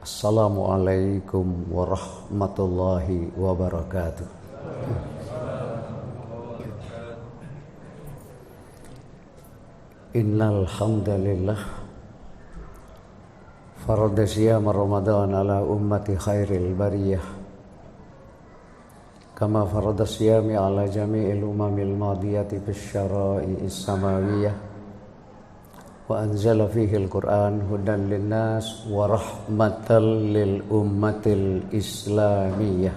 Assalamualaikum warahmatullahi wabarakatuh. Innal hamdalillah farada siyam Ramadan ala ummati khairil bariyah kama farada siyami ala jami'il umamil madiyati bisyara'i'is samawiyah wa anzala fihi al-Qur'an hudan linnas wa rahmatan lil ummatil islamiyah.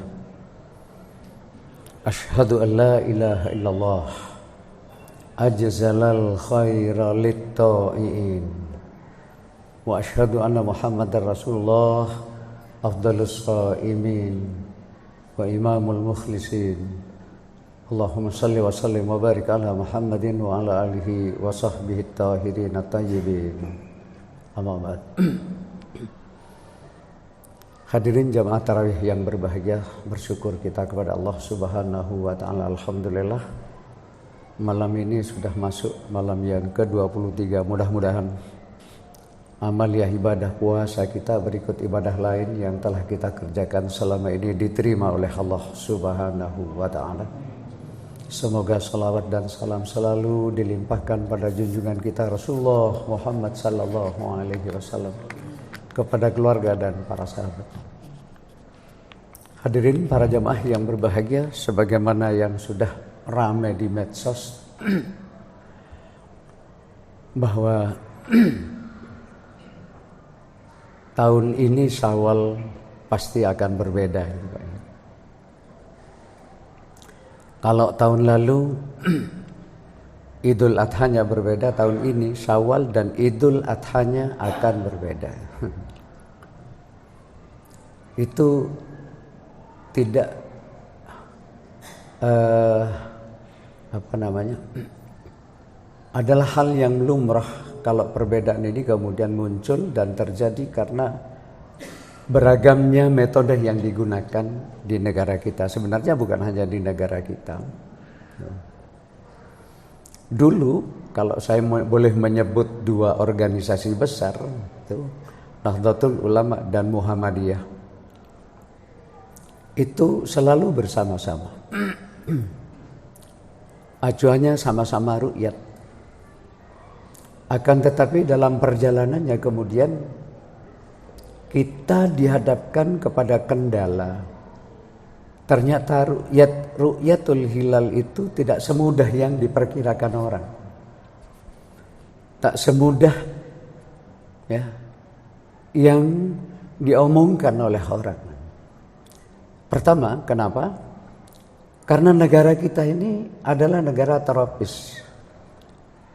Ashhadu an la ilaha illallah ajzalal khaira lit-ta'iin wa ashhadu anna Muhammadar Rasulullah afdalus shaimin wa imamul mukhlisin. Allahumma salli wa sallim wa barik ala Muhammadin wa ala alihi wa sahbihi at-tahirin at-tayyibin. Amma ba'd. Hadirin jamaah tarawih yang berbahagia, bersyukur kita kepada Allah Subhanahu wa taala. Alhamdulillah, malam ini sudah masuk malam yang ke-23. Mudah-mudahan amaliyah ibadah puasa kita berikut ibadah lain yang telah kita kerjakan selama ini diterima oleh Allah Subhanahu wa taala. Semoga salawat dan salam selalu dilimpahkan pada junjungan kita Rasulullah Muhammad sallallahu alaihi wasallam, kepada keluarga dan para sahabat. Hadirin para jamaah yang berbahagia, sebagaimana yang sudah ramai di medsos bahwa tahun ini Syawal pasti akan berbeda. Kalau tahun lalu Idul Adhanya berbeda, tahun ini Syawal dan Idul Adhanya akan berbeda. Itu tidak adalah hal yang lumrah kalau perbedaan ini kemudian muncul dan terjadi karena beragamnya metode yang digunakan di negara kita. Sebenarnya bukan hanya di negara kita. Dulu kalau saya boleh menyebut dua organisasi besar, itu Nahdlatul Ulama dan Muhammadiyah, itu selalu bersama-sama. Acuannya sama-sama ruqyat. Akan tetapi dalam perjalanannya kemudian kita dihadapkan kepada kendala. Ternyata ru'yatul hilal itu tidak semudah yang diperkirakan orang. Tak semudah ya yang diomongkan oleh orang. Pertama, kenapa? Karena negara kita ini adalah negara tropis.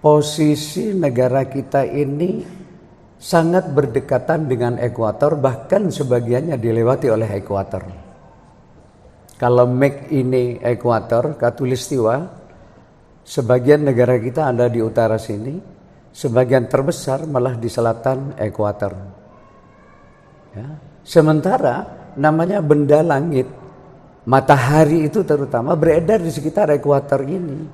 Posisi negara kita ini sangat berdekatan dengan ekuator, bahkan sebagiannya dilewati oleh ekuator. Kalau MAC ini ekuator, khatulistiwa, sebagian negara kita ada di utara sini, sebagian terbesar malah di selatan ekuator. Ya. Sementara namanya benda langit, matahari itu terutama beredar di sekitar ekuator ini.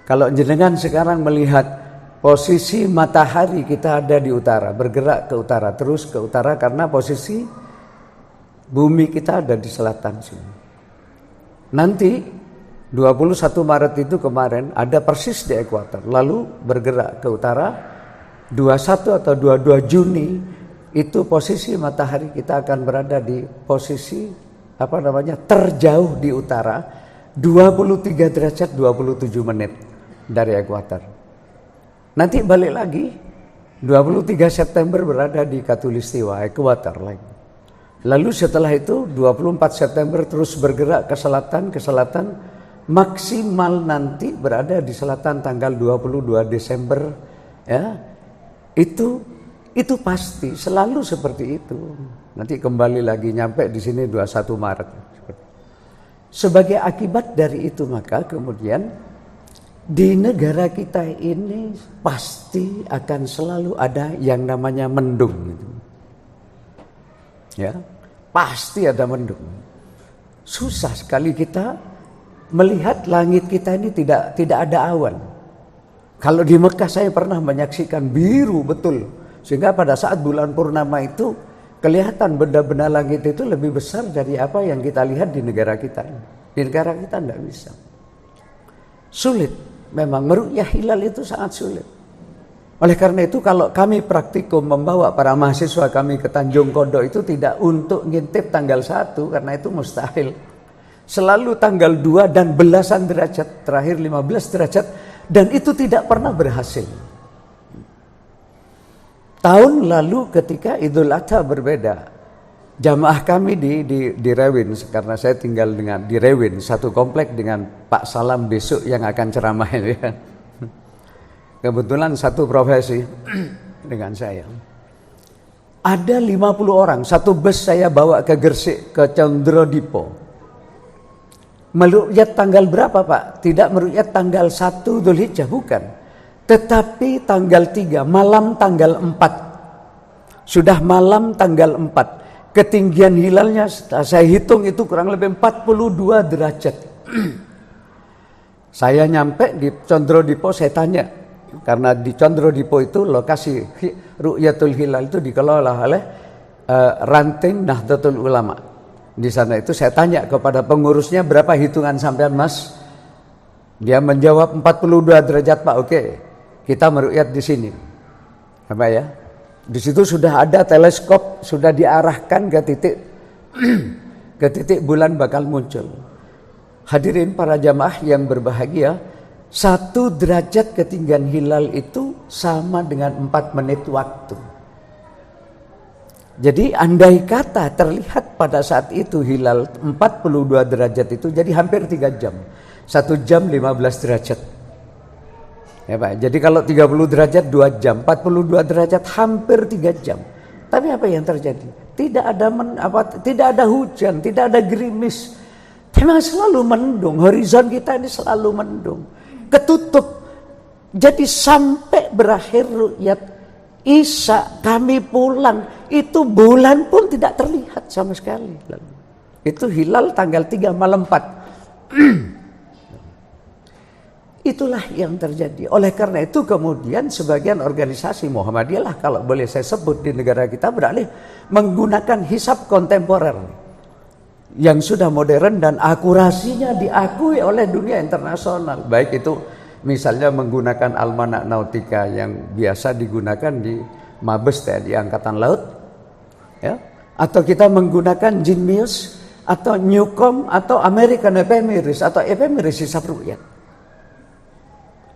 Kalau jenengan sekarang melihat posisi matahari, kita ada di utara, bergerak ke utara, terus ke utara karena posisi bumi kita ada di selatan sini. Nanti 21 Maret itu kemarin ada persis di ekuator, lalu bergerak ke utara. 21 atau 22 Juni itu posisi matahari kita akan berada di posisi terjauh di utara, 23 derajat 27 menit dari ekuator. Nanti balik lagi 23 September berada di khatulistiwa, ekuator lagi. Lalu setelah itu 24 September terus bergerak ke selatan, maksimal nanti berada di selatan tanggal 22 Desember ya. Itu pasti selalu seperti itu. Nanti kembali lagi nyampe di sini 21 Maret. Sebagai akibat dari itu maka kemudian di negara kita ini pasti akan selalu ada yang namanya mendung gitu. Ya, pasti ada mendung. Susah sekali kita melihat langit kita ini tidak ada awan. Kalau di Mekah saya pernah menyaksikan biru betul. Sehingga pada saat bulan purnama itu kelihatan benda-benda langit itu lebih besar dari apa yang kita lihat di negara kita. Di negara kita tidak bisa. Sulit, memang meru'yah hilal itu sangat sulit. Oleh karena itu kalau kami praktikum membawa para mahasiswa kami ke Tanjung Kodok itu tidak untuk ngintip tanggal 1 karena itu mustahil. Selalu tanggal 2 dan belasan derajat, terakhir 15 derajat, dan itu tidak pernah berhasil. Tahun lalu ketika Idul Adha berbeda, jamaah kami di Rewin, karena saya tinggal di Rewin, satu komplek dengan Pak Salam besok yang akan ceramah ini. Kebetulan satu profesi dengan saya. Ada 50 orang, satu bus saya bawa ke Gresik, ke Condrodipo. Meru'yat tanggal berapa Pak? Tidak meru'yat tanggal 1 Dzulhijjah, bukan. Tetapi tanggal 3, malam tanggal 4. Sudah malam tanggal 4. Ketinggian hilalnya saya hitung itu kurang lebih 42 derajat. Saya nyampe di Condrodipo, saya tanya. Karena di Condrodipo itu lokasi Ru'yatul Hilal itu dikelola oleh ranting Nahdlatul Ulama. Di sana itu saya tanya kepada pengurusnya, berapa hitungan sampean Mas? Dia menjawab 42 derajat Pak. Oke, kita meru'yat di sini. Apa ya? Di situ sudah ada teleskop, sudah diarahkan ke titik bulan bakal muncul. Hadirin para jamaah yang berbahagia, 1 derajat ketinggian hilal itu sama dengan 4 menit waktu. Jadi andai kata terlihat pada saat itu hilal 42 derajat itu jadi hampir 3 jam. 1 jam 15 derajat. Ya Pak, jadi kalau 30 derajat 2 jam, 42 derajat hampir 3 jam. Tapi apa yang terjadi? Tidak ada hujan, tidak ada gerimis. Memang selalu mendung, horizon kita ini selalu mendung. Ketutup. Jadi sampai berakhir ru'yat Isya kami pulang, itu bulan pun tidak terlihat sama sekali. Itu hilal tanggal 3 malam 4. Itulah yang terjadi. Oleh karena itu kemudian sebagian organisasi Muhammadiyah lah, kalau boleh saya sebut, di negara kita beralih menggunakan hisab kontemporer yang sudah modern dan akurasinya diakui oleh dunia internasional. Baik itu misalnya menggunakan almanak nautika yang biasa digunakan di Mabes TNI Angkatan Laut, ya, atau kita menggunakan Jinmius atau Newcom atau American Ephemeris atau Ephemeris hisab ru'yat.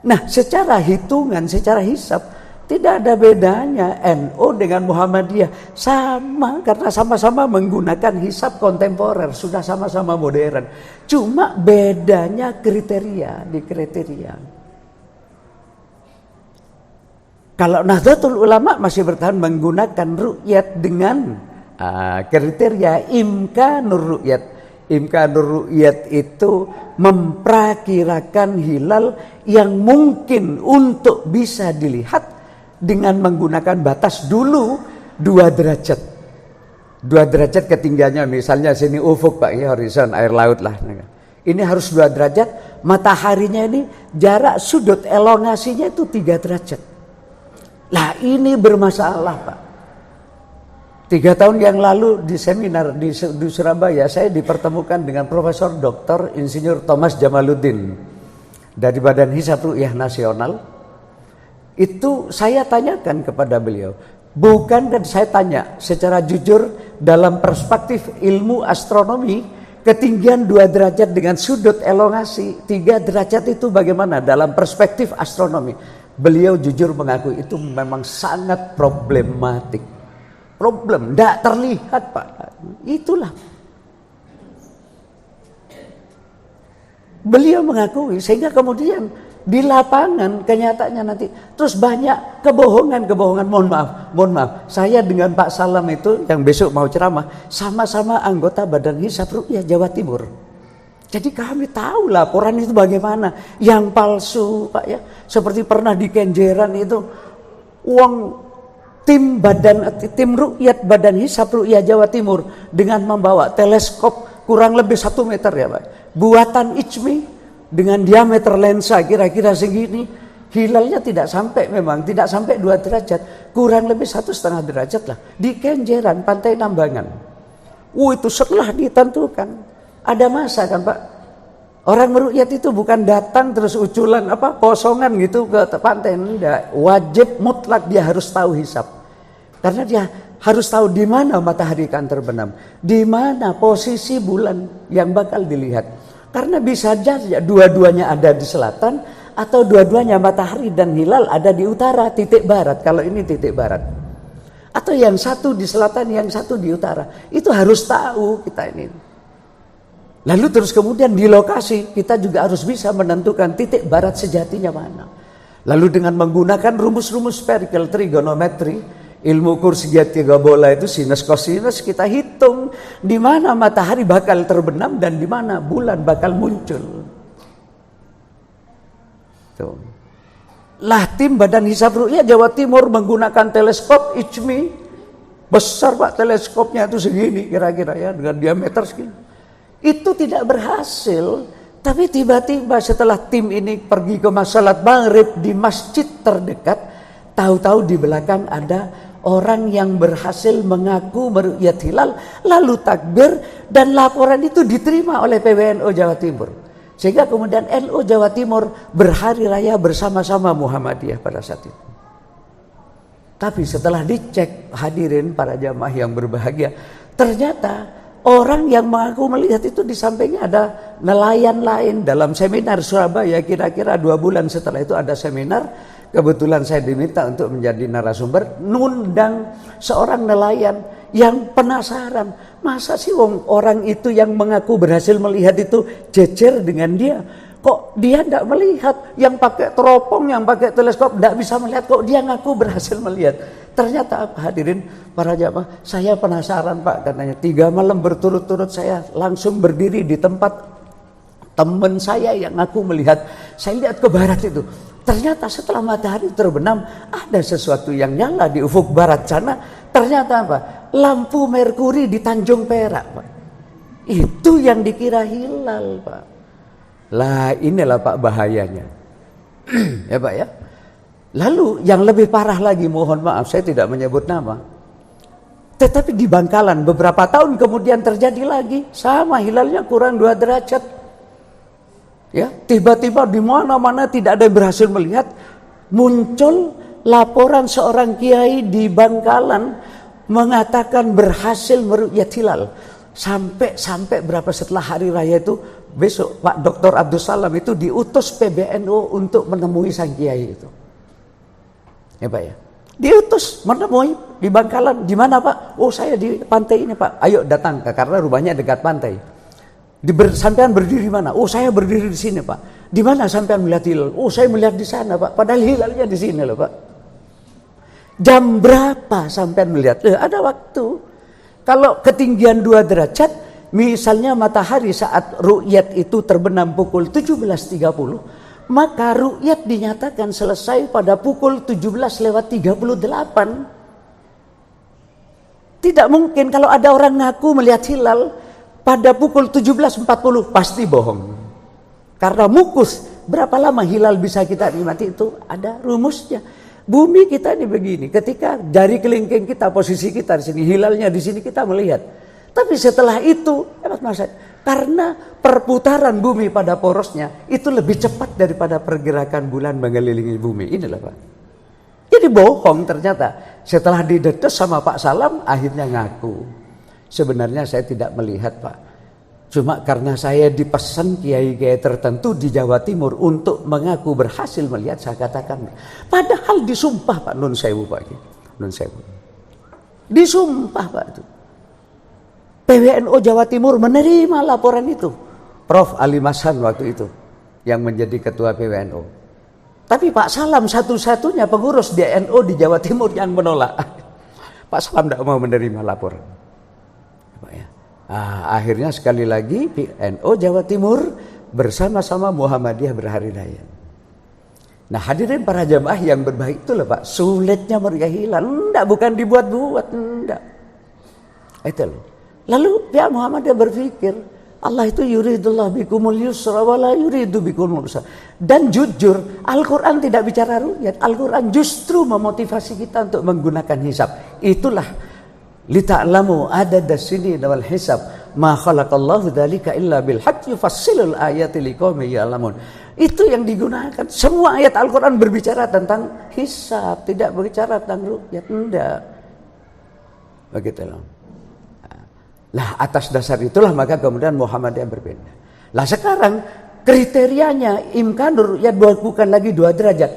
Nah, secara hitungan, secara hisab tidak ada bedanya NU dengan Muhammadiyah, sama karena sama-sama menggunakan hisab kontemporer, sudah sama-sama modern. Cuma bedanya kriteria, di kriteria. Kalau Nahdlatul Ulama masih bertahan menggunakan ru'yat dengan kriteria imkanur ru'yat. Imkanur ru'yat itu memperkirakan hilal yang mungkin untuk bisa dilihat dengan menggunakan batas dulu 2 derajat. 2 derajat ketinggiannya, misalnya sini ufuk Pak, ya, horizon air laut lah. Ini harus 2 derajat, mataharinya ini jarak sudut elongasinya itu 3 derajat. Lah ini bermasalah Pak. 3 tahun yang lalu di seminar di Surabaya saya dipertemukan dengan Profesor Dr. Insinyur Thomas Jamaluddin dari Badan Hisab Ru'yah Nasional. Itu saya tanyakan kepada beliau, bukan kan saya tanya secara jujur dalam perspektif ilmu astronomi, ketinggian 2 derajat dengan sudut elongasi 3 derajat itu bagaimana dalam perspektif astronomi? Beliau jujur mengaku itu memang sangat problematik. Problem, tidak terlihat Pak. Itulah. Beliau mengakui, sehingga kemudian di lapangan kenyataannya nanti terus banyak kebohongan. Mohon maaf. Saya dengan Pak Salam itu yang besok mau ceramah, sama-sama anggota Badan Hisab Ru'yah Jawa Timur. Jadi kami tahu laporan itu bagaimana, yang palsu Pak ya. Seperti pernah di Kenjeran itu uang tim ru'yat Badan Hisab Ru'yah Jawa Timur dengan membawa teleskop kurang lebih 1 meter ya Pak. Buatan ICMI dengan diameter lensa kira-kira segini, Hilalnya tidak sampai, memang tidak sampai 2 derajat, kurang lebih 1,5 derajat lah, di Kenjeran, Pantai Nambangan. Itu setelah ditentukan, ada masa kan Pak, orang meruqyat itu bukan datang terus uculan kosongan gitu ke pantai, enggak, wajib mutlak dia harus tahu hisab, karena dia harus tahu di mana matahari akan terbenam, di mana posisi bulan yang bakal dilihat, karena bisa saja dua-duanya ada di selatan, atau dua-duanya matahari dan hilal ada di utara, titik barat, kalau ini titik barat. Atau yang satu di selatan, yang satu di utara. Itu harus tahu kita ini. Lalu terus kemudian di lokasi, kita juga harus bisa menentukan titik barat sejatinya mana. Lalu dengan menggunakan rumus-rumus spherical trigonometry, ilmu kursi segitiga bola itu sinus cosinus, kita hitung di mana matahari bakal terbenam dan di mana bulan bakal muncul. Lah tim Badan Hisab Ruqyah Jawa Timur menggunakan teleskop ICMI, besar Pak teleskopnya itu segini kira-kira ya, dengan diameter segini. Itu tidak berhasil, tapi tiba-tiba setelah tim ini pergi ke salat maghrib di masjid terdekat, tahu-tahu di belakang ada orang yang berhasil mengaku meruqyat hilal, lalu takbir, dan laporan itu diterima oleh PWNU Jawa Timur. Sehingga kemudian NU Jawa Timur berhari raya bersama-sama Muhammadiyah pada saat itu. Tapi setelah dicek, hadirin para jamaah yang berbahagia, ternyata orang yang mengaku melihat itu di sampingnya ada nelayan lain. Dalam seminar Surabaya kira-kira 2 bulan setelah itu ada seminar, kebetulan saya diminta untuk menjadi narasumber, ngundang seorang nelayan yang penasaran, masa sih orang itu yang mengaku berhasil melihat itu jejer dengan dia, kok dia tidak melihat, yang pakai teropong, yang pakai teleskop tidak bisa melihat, kok dia ngaku berhasil melihat. Ternyata apa hadirin para jamaah, saya penasaran Pak, katanya 3 malam berturut-turut saya langsung berdiri di tempat teman saya yang ngaku melihat, saya lihat ke barat itu. Ternyata setelah matahari terbenam, ada sesuatu yang nyala di ufuk barat sana. Ternyata apa? Lampu merkuri di Tanjung Perak, Pak. Itu yang dikira hilal, Pak. Lah inilah Pak bahayanya. Ya Pak ya. Lalu yang lebih parah lagi, mohon maaf saya tidak menyebut nama. Tetapi di Bangkalan beberapa tahun kemudian terjadi lagi, sama hilalnya kurang 2 derajat. Ya, tiba-tiba di mana-mana tidak ada yang berhasil melihat, muncul laporan seorang kiai di Bangkalan mengatakan berhasil meruqyat hilal. Sampai berapa setelah hari raya itu, besok Pak Dr. Abdul Salam itu diutus PBNU untuk menemui sang kiai itu. Ya Pak ya. Diutus menemui di Bangkalan. Di mana Pak? Oh saya di pantai ini Pak. Ayo datang, karena rumahnya dekat pantai. Sampean berdiri mana? Oh saya berdiri di sini Pak. Di mana sampean melihat hilal? Oh saya melihat di sana Pak. Padahal hilalnya di sini loh Pak. Jam berapa sampean melihat? Ada waktu. Kalau ketinggian 2 derajat, misalnya matahari saat ruqyat itu terbenam pukul 17.30, maka ruqyat dinyatakan selesai pada pukul 17:38. Tidak mungkin kalau ada orang ngaku melihat hilal pada pukul 17.40, pasti bohong. Karena mukus, berapa lama hilal bisa kita nikmati itu ada rumusnya. Bumi kita ini begini, ketika jari kelingking kita, posisi kita di sini, hilalnya di sini kita melihat. Tapi setelah itu, karena perputaran bumi pada porosnya itu lebih cepat daripada pergerakan bulan mengelilingi bumi. Inilah Pak. Jadi bohong ternyata. Setelah didetes sama Pak Salam, akhirnya ngaku. Sebenarnya saya tidak melihat Pak. Cuma karena saya dipesan kiai-kiai tertentu di Jawa Timur untuk mengaku berhasil melihat, saya katakan. Padahal disumpah Pak, Nun Sewu Pak. Nun Sewu. Disumpah Pak itu. PWNU Jawa Timur menerima laporan itu. Prof. Ali Mashan waktu itu yang menjadi ketua PWNU. Tapi Pak Salam satu-satunya pengurus DNU di Jawa Timur yang menolak. Pak Salam tidak mau menerima laporan. Akhirnya sekali lagi PNU Jawa Timur bersama-sama Muhammadiyah berhari raya. Nah hadirin para jamaah yang berbahagia, itulah Pak sulitnya meruqyah hilal. Enggak, bukan dibuat-buat, enggak. Itu loh. Lalu pihak Muhammadiyah berpikir, Allah itu yuridullah bikumul yusra wa la yuridu bikumul usra. Dan jujur, Al-Quran tidak bicara ru'yat. Al-Quran justru memotivasi kita untuk menggunakan hisab. Itulah lita'lamu adada sinin wal hisab ma khalaqallahu dzalika illa bil haqqi yufassilul ayati liqaumin ya'lamun. Itu yang digunakan. Semua ayat Al-Quran berbicara tentang hisab, tidak berbicara tentang ru'yat. Enggak. Begitulah. Lah atas dasar itulah maka kemudian Muhammadiyah berbeda. Lah sekarang kriterianya imkanur ru'yat bukan lagi 2 derajat.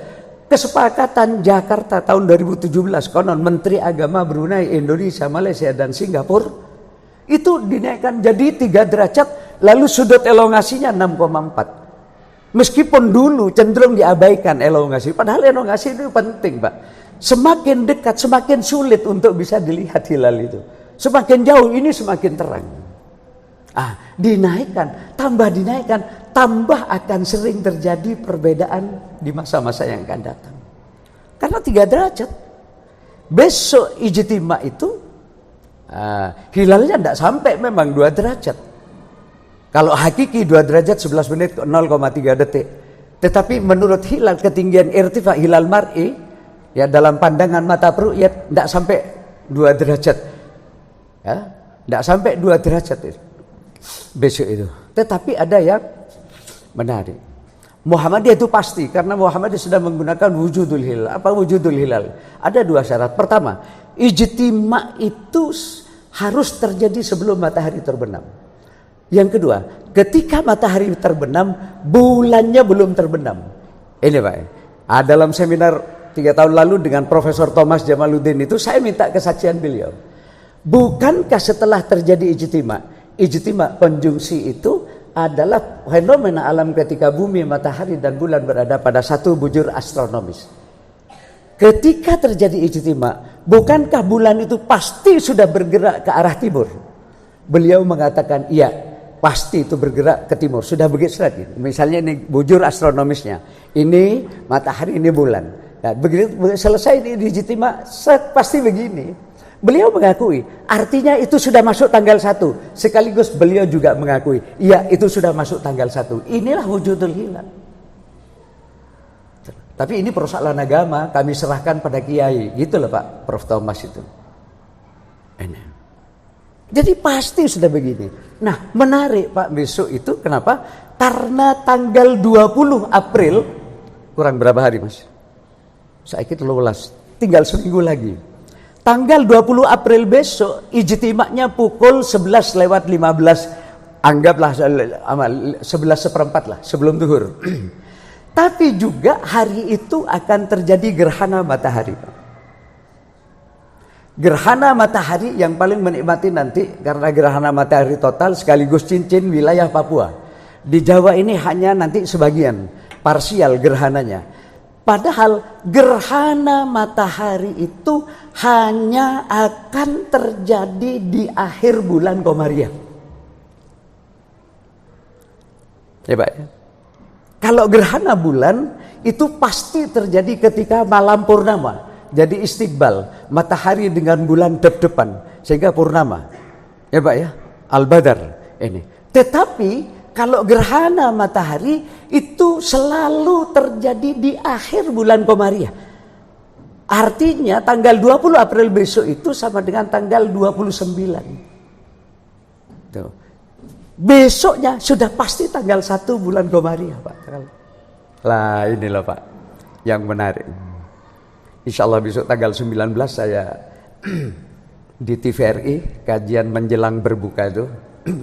Kesepakatan Jakarta tahun 2017 konon Menteri Agama Brunei, Indonesia, Malaysia dan Singapura itu dinaikkan jadi 3 derajat, lalu sudut elongasinya 6,4. Meskipun dulu cenderung diabaikan elongasi, padahal elongasi itu penting, Pak. Semakin dekat, semakin sulit untuk bisa dilihat hilal itu. Semakin jauh ini semakin terang. Dinaikkan, tambah akan sering terjadi perbedaan di masa-masa yang akan datang. Karena 3 derajat. Besok ijtima itu hilalnya tidak sampai memang 2 derajat. Kalau hakiki 2 derajat 11 menit 0,3 detik. Tetapi menurut hilal ketinggian irtifa hilal mar'i ya dalam pandangan mata peru'yat tidak sampai 2 derajat. Ya, tidak sampai 2 derajat itu. Besok itu. Tetapi ada yang menarik. Muhammadiyah itu pasti karena Muhammadiyah sudah menggunakan wujudul hilal. Apa wujudul hilal? Ada 2 syarat. Pertama, ijtima itu harus terjadi sebelum matahari terbenam. Yang kedua, ketika matahari terbenam, bulannya belum terbenam. Ini Pak. Dalam seminar 3 tahun lalu dengan Profesor Thomas Jamaluddin itu saya minta kesaksian beliau. Bukankah setelah terjadi ijtima konjungsi itu adalah fenomena alam ketika bumi, matahari dan bulan berada pada satu bujur astronomis. Ketika terjadi ijtima, bukankah bulan itu pasti sudah bergerak ke arah timur? Beliau mengatakan iya, pasti itu bergerak ke timur. Sudah begitu lagi. Misalnya ini bujur astronomisnya, ini matahari, ini bulan. Nah, begitu selesai ini ijtima, pasti begini. Beliau mengakui, artinya itu sudah masuk tanggal 1. Sekaligus beliau juga mengakui, iya itu sudah masuk tanggal 1. Inilah wujudul hilal. Tapi ini persoalan agama, kami serahkan pada kiai. Gitu loh Pak Prof. Thomas itu. Ini. Jadi pasti sudah begini. Nah menarik Pak besok itu kenapa? Karena tanggal 20 April, kurang berapa hari Mas? Saya kira 12, tinggal seminggu lagi. Tanggal 20 April besok ijtima'nya pukul 11:15, anggaplah 11:15 lah sebelum zuhur. Tapi juga hari itu akan terjadi gerhana matahari. Gerhana matahari yang paling menikmati nanti karena gerhana matahari total sekaligus cincin wilayah Papua. Di Jawa ini hanya nanti sebagian, parsial gerhananya. Padahal gerhana matahari itu hanya akan terjadi di akhir bulan Komariah. Ya Pak ya. Kalau gerhana bulan itu pasti terjadi ketika malam purnama. Jadi istiqbal, matahari dengan bulan depan sehingga purnama. Ya Pak ya, Al-Badar ini. Tetapi kalau gerhana matahari itu selalu terjadi di akhir bulan Komariah. Artinya tanggal 20 April besok itu sama dengan tanggal 29. Tuh. Besoknya sudah pasti tanggal 1 bulan Komariah Pak. Lah inilah Pak yang menarik. Insya Allah besok tanggal 19 saya di TVRI kajian menjelang berbuka itu.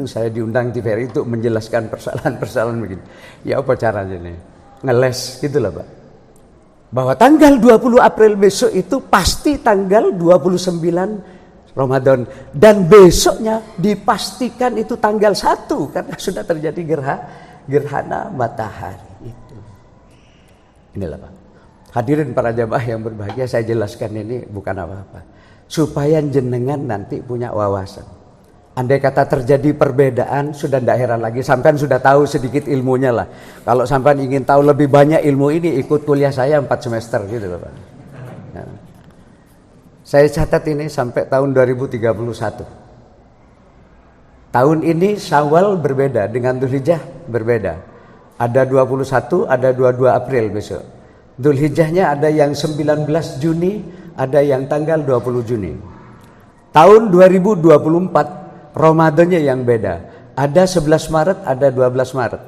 Saya diundang TVRI untuk menjelaskan persoalan-persoalan begini. Ya apa caranya nih? Ngeles gitu lah Pak. Bahwa tanggal 20 April besok itu pasti tanggal 29 Ramadan. Dan besoknya dipastikan itu tanggal 1 karena sudah terjadi gerhana matahari itu. Inilah Pak. Hadirin para jamaah yang berbahagia, saya jelaskan ini bukan apa-apa. Supaya jenengan nanti punya wawasan. Andai kata terjadi perbedaan, sudah tidak heran lagi. Sampean sudah tahu sedikit ilmunya lah. Kalau sampean ingin tahu lebih banyak ilmu ini, ikut kuliah saya 4 semester gitu loh Pak. Nah, saya catat ini sampai tahun 2031. Tahun ini Syawal berbeda dengan Dzulhijjah berbeda. Ada 21, ada 22 April besok. Dzulhijjahnya ada yang 19 Juni, ada yang tanggal 20 Juni. Tahun 2024 Ramadannya yang beda. Ada 11 Maret, ada 12 Maret.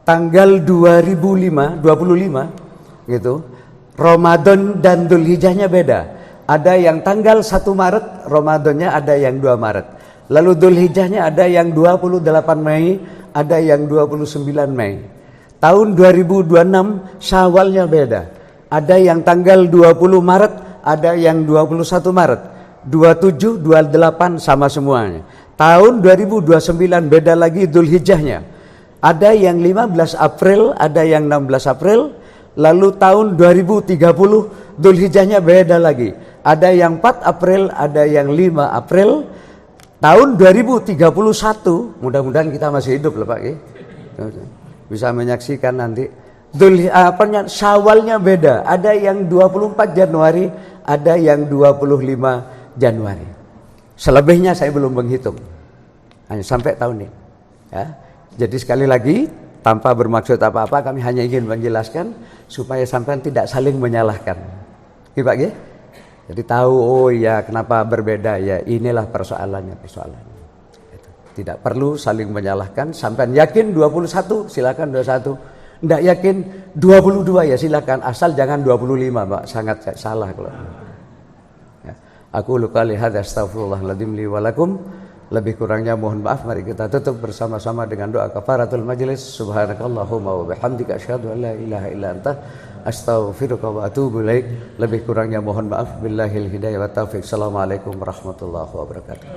Tanggal 25 gitu. Ramadan dan Dzulhijjahnya beda. Ada yang tanggal 1 Maret, Ramadannya ada yang 2 Maret. Lalu Dzulhijjahnya ada yang 28 Mei, ada yang 29 Mei. Tahun 2026 Syawalnya beda. Ada yang tanggal 20 Maret, ada yang 21 Maret. 27, 28 sama semuanya. Tahun 2029 beda lagi Dzulhijjahnya. Ada yang 15 April, ada yang 16 April. Lalu tahun 2030 Dzulhijjahnya beda lagi. Ada yang 4 April, ada yang 5 April. Tahun 2031, mudah-mudahan kita masih hidup loh Pak, bisa menyaksikan nanti. Syawalnya beda, ada yang 24 Januari, ada yang 25 Januari. Selebihnya saya belum menghitung, hanya sampai tahun ini. Ya. Jadi sekali lagi, tanpa bermaksud apa-apa, kami hanya ingin menjelaskan supaya sampean tidak saling menyalahkan. Oke Pak, ya? Jadi tahu, oh ya kenapa berbeda ya, inilah persoalannya. Tidak perlu saling menyalahkan. Sampai yakin 21 silakan 21. Tidak yakin 22 ya silakan, asal jangan 25 Pak, sangat salah kalau. Ya. Aku luka lihat astaghfirullahaladzim li walakum. Lebih kurangnya mohon maaf. Mari kita tutup bersama-sama dengan doa kafaratul majlis. Subhanakallahumma wa bihamdika asyhadu an la ilaha illa anta astaghfiruka wa atubu ilaik. Lebih kurangnya mohon maaf. Billahil hidayah wa taufiq. Assalamualaikum warahmatullahi wabarakatuh.